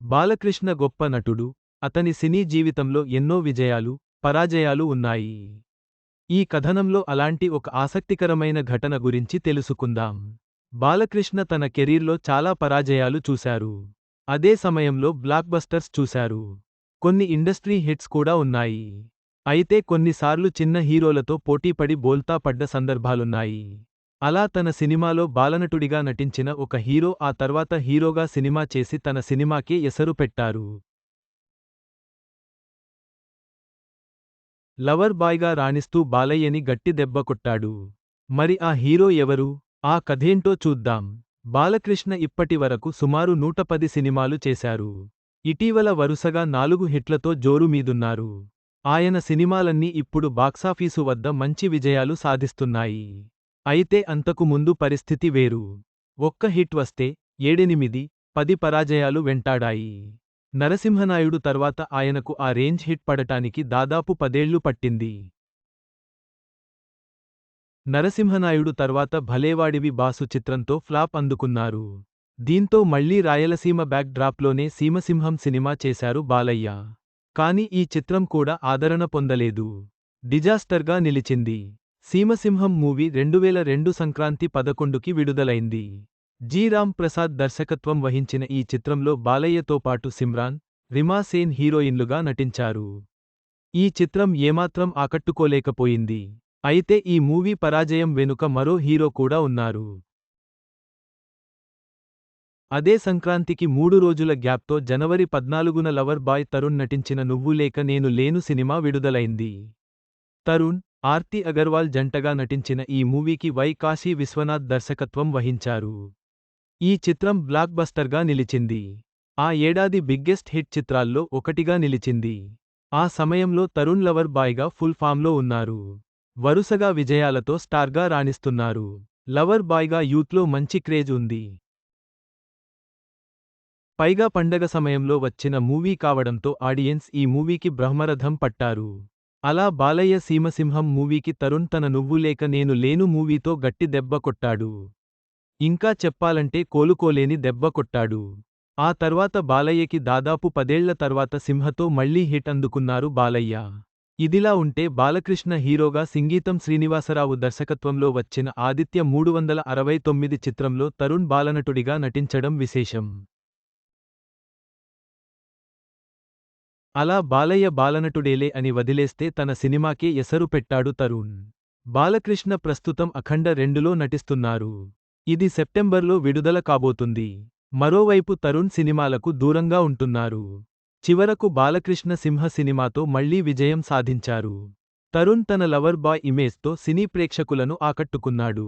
బాలకృష్ణ గొప్ప నటుడు, అతని సినీ జీవితంలో ఎన్నో విజయాలు, పరాజయాలు ఉన్నాయి. ఈ కథనంలో అలాంటి ఒక ఆసక్తికరమైన ఘటన గురించి తెలుసుకుందాం. బాలకృష్ణ తన కెరీర్లో చాలా పరాజయాలు చూశారు. అదే సమయంలో బ్లాక్బస్టర్స్ చూశారు. కొన్ని ఇండస్ట్రీ హిట్స్ కూడా ఉన్నాయి. అయితే కొన్నిసార్లు చిన్న హీరోలతో పోటీపడి బోల్తా పడ్డ సందర్భాలున్నాయి. అలా తన సినిమాలో బాలనటుడిగా నటించిన ఒక హీరో ఆ తర్వాత హీరోగా సినిమా చేసి తన సినిమాకే ఎసరు పెట్టారు. లవర్ బాయ్గా రాణిస్తూ బాలయ్యని గట్టి దెబ్బ కొట్టాడు. మరి ఆ హీరో ఎవరు? ఆ కథేంటో చూద్దాం. బాలకృష్ణ ఇప్పటి వరకు సుమారు 110 సినిమాలు చేశారు. ఇటీవల వరుసగా 4 హిట్లతో జోరు మీదున్నారు. ఆయన సినిమాలన్నీ ఇప్పుడు బాక్సాఫీసు వద్ద మంచి విజయాలు సాధిస్తున్నాయి. అయితే అంతకు ముందు పరిస్థితి వేరు. ఒక్క హిట్ వస్తే 7, 10 పరాజయాలు వెంటాడాయి. నరసింహనాయుడు తర్వాత ఆయనకు ఆ రేంజ్ హిట్ పడటానికి దాదాపు 10 ఏళ్లు పట్టింది. నరసింహనాయుడు తర్వాత భలేవాడివి బాసు చిత్రంతో ఫ్లాప్ అందుకున్నారు. దీంతో మళ్లీ రాయలసీమ బ్యాక్ డ్రాప్లోనే సీమసింహం సినిమా చేశారు బాలయ్య. కాని ఈ చిత్రం కూడా ఆదరణ పొందలేదు. డిజాస్టర్గా నిలిచింది. సీమసింహం మూవీ 2002 సంక్రాంతి 11కి విడుదలైంది. జి. రామ్ ప్రసాద్ దర్శకత్వం వహించిన ఈ చిత్రంలో బాలయ్యతో పాటు సిమ్రాన్, రిమా సేన్ హీరోయిన్లుగా నటించారు. ఈ చిత్రం ఏమాత్రం ఆకట్టుకోలేకపోయింది. అయితే ఈ మూవీ పరాజయం వెనుక మరో హీరో కూడా ఉన్నారు. అదే సంక్రాంతికి 3 రోజుల గ్యాప్తో జనవరి 14న లవర్ బాయ్ తరుణ్ నటించిన నువ్వు లేక నేను లేను సినిమా విడుదలైంది. తరుణ్, ఆర్తి అగర్వాల్ జంటగా నటించిన ఈ మూవీకి వై. కాశీ విశ్వనాథ్ దర్శకత్వం వహించారు. ఈ చిత్రం బ్లాక్ బస్టర్గా నిలిచింది. ఆ ఏడాది బిగ్గెస్ట్ హిట్ చిత్రాల్లో ఒకటిగా నిలిచింది. ఆ సమయంలో తరుణ్ లవర్ బాయ్గా ఫుల్ ఫామ్లో ఉన్నారు. వరుసగా విజయాలతో స్టార్గా రాణిస్తున్నారు. లవర్ బాయ్గా యూత్లో మంచి క్రేజ్ ఉంది. పైగా పండగ సమయంలో వచ్చిన మూవీ కావడంతో ఆడియన్స్ ఈ మూవీకి బ్రహ్మరథం పట్టారు. అలా బాలయ్య సీమసింహం మూవీకి తరుణ్ తన నువ్వు లేక నేను లేను మూవీతో గట్టి దెబ్బ కొట్టాడు. ఇంకా చెప్పాలంటే కోలుకోలేని దెబ్బ కొట్టాడు. ఆ తర్వాత బాలయ్యకి దాదాపు 10 ఏళ్ల తర్వాత సింహతో మళ్లీ హిట్ అందుకున్నారు బాలయ్య. ఇదిలా ఉంటే బాలకృష్ణ హీరోగా సింగీతం శ్రీనివాసరావు దర్శకత్వంలో వచ్చిన ఆదిత్య 369 చిత్రంలో తరుణ్ బాలనటుడిగా నటించడం విశేషం. అలా బాలయ్య బాలనటుడేలే అని వదిలేస్తే తన సినిమాకే ఎసరు పెట్టాడు తరుణ్. బాలకృష్ణ ప్రస్తుతం అఖండ 2లో నటిస్తున్నారు. ఇది సెప్టెంబర్లో విడుదల కాబోతుంది. మరోవైపు తరుణ్ సినిమాలకు దూరంగా ఉంటున్నారు. చివరకు బాలకృష్ణ సింహ సినిమాతో మళ్లీ విజయం సాధించారు. తరుణ్ తన లవర్ బాయ్ ఇమేజ్తో సినీ ప్రేక్షకులను ఆకట్టుకున్నాడు.